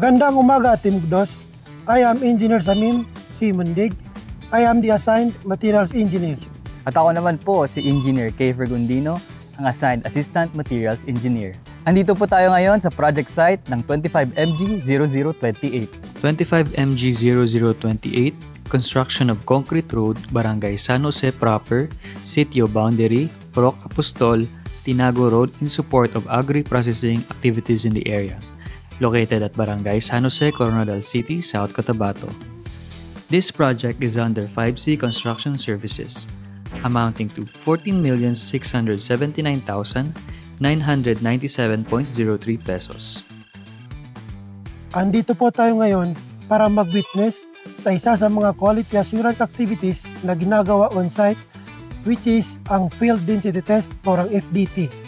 Magandang umaga, Team Gdos. I am Engineer Samim C. Mundig. I am the assigned Materials Engineer. At ako naman po si Engineer K. Fergundino, ang assigned Assistant Materials Engineer. Andito po tayo ngayon sa project site ng 25MG0028. 25MG0028, construction of concrete road, Barangay San Jose proper, Sitio Boundary, Rock Apostol, Tinago Road in support of agri-processing activities in the area. Located at Barangay San Jose, Coronadal City, South Cotabato. This project is under 5C Construction Services, amounting to 14,679,997.03 pesos. Andito po tayo ngayon para mag-witness sa isa sa mga quality assurance activities na ginagawa on-site, which is ang Field Density Test or ang FDT.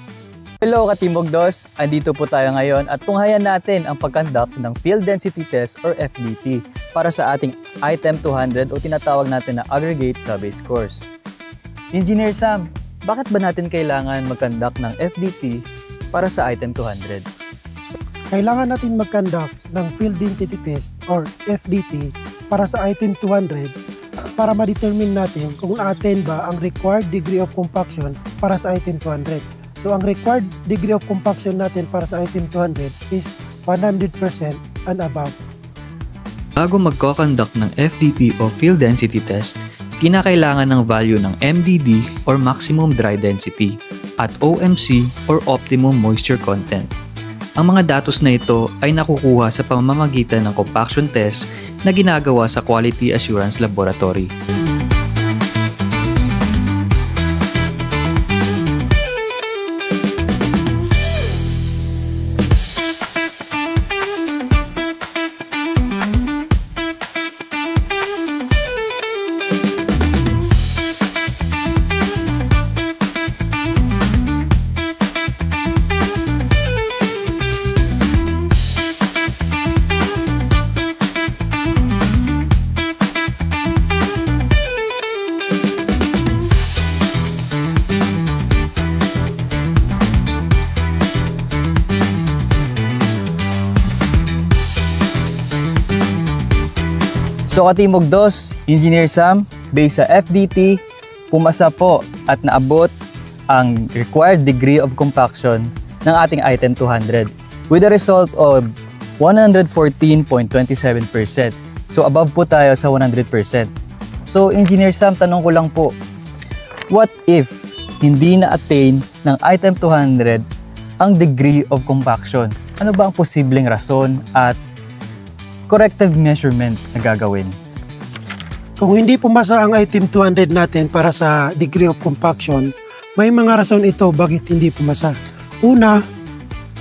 Hello Katimogdos! Andito po tayo ngayon at tunghayan natin ang pag-conduct ng Field Density Test or FDT para sa ating Item 200 o tinatawag natin na Aggregate Survey Scores. Engineer Sam, bakit ba natin kailangan mag-conduct ng FDT para sa Item 200? Kailangan natin mag-conduct ng Field Density Test or FDT para sa Item 200 para ma-determine natin kung na-attain ba ang required degree of compaction para sa Item 200. So, ang required degree of compaction natin para sa Item 200 is 100% and above. Bago magko-conduct ng FDT o Field Density Test, kinakailangan ng value ng MDD or Maximum Dry Density at OMC or Optimum Moisture Content. Ang mga datos na ito ay nakukuha sa pamamagitan ng compaction test na ginagawa sa Quality Assurance Laboratory. So Katimogdos, Engineer Sam, based sa FDT, pumasa po at naabot ang required degree of compaction ng ating Item 200 with a result of 114.27%. So above po tayo sa 100%. So Engineer Sam, tanong ko lang po, what if hindi na-attain ng Item 200 ang degree of compaction? Ano ba ang posibleng rason at corrective measurement na gagawin? Kung hindi pumasa ang Item 200 natin para sa degree of compaction, may mga rason ito bakit hindi pumasa. Una,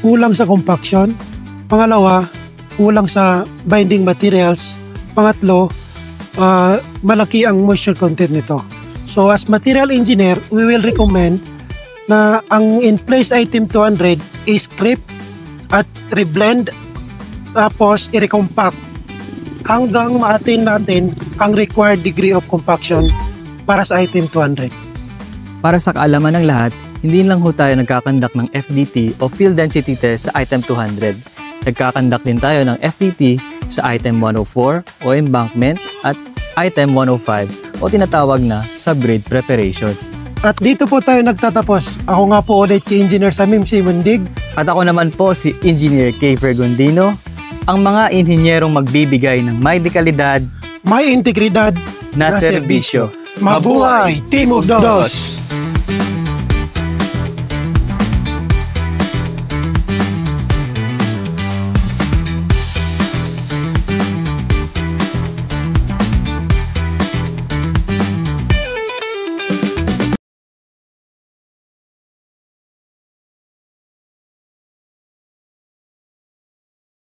kulang sa compaction. Pangalawa, kulang sa binding materials. Pangatlo, malaki ang moisture content nito. So as material engineer, we will recommend na ang in-place Item 200 is scrape at reblend tapos i-recompact hanggang ma-attain natin ang required degree of compaction para sa Item 200. Para sa kaalaman ng lahat, hindi lang ho tayo nagkakandak ng FDT o Field Density Test sa Item 200. Nagkakandak din tayo ng FDT sa Item 104 o Embankment at Item 105 o tinatawag na Subgrade Preparation. At dito po tayo nagtatapos. Ako nga po ulit si Engineer Samim C. Mundig. At ako naman po si Engineer K. Fergundino, ang mga inhinyerong magbibigay ng may dekalidad, may integridad na serbisyo. Mabuhay, Team Gdos!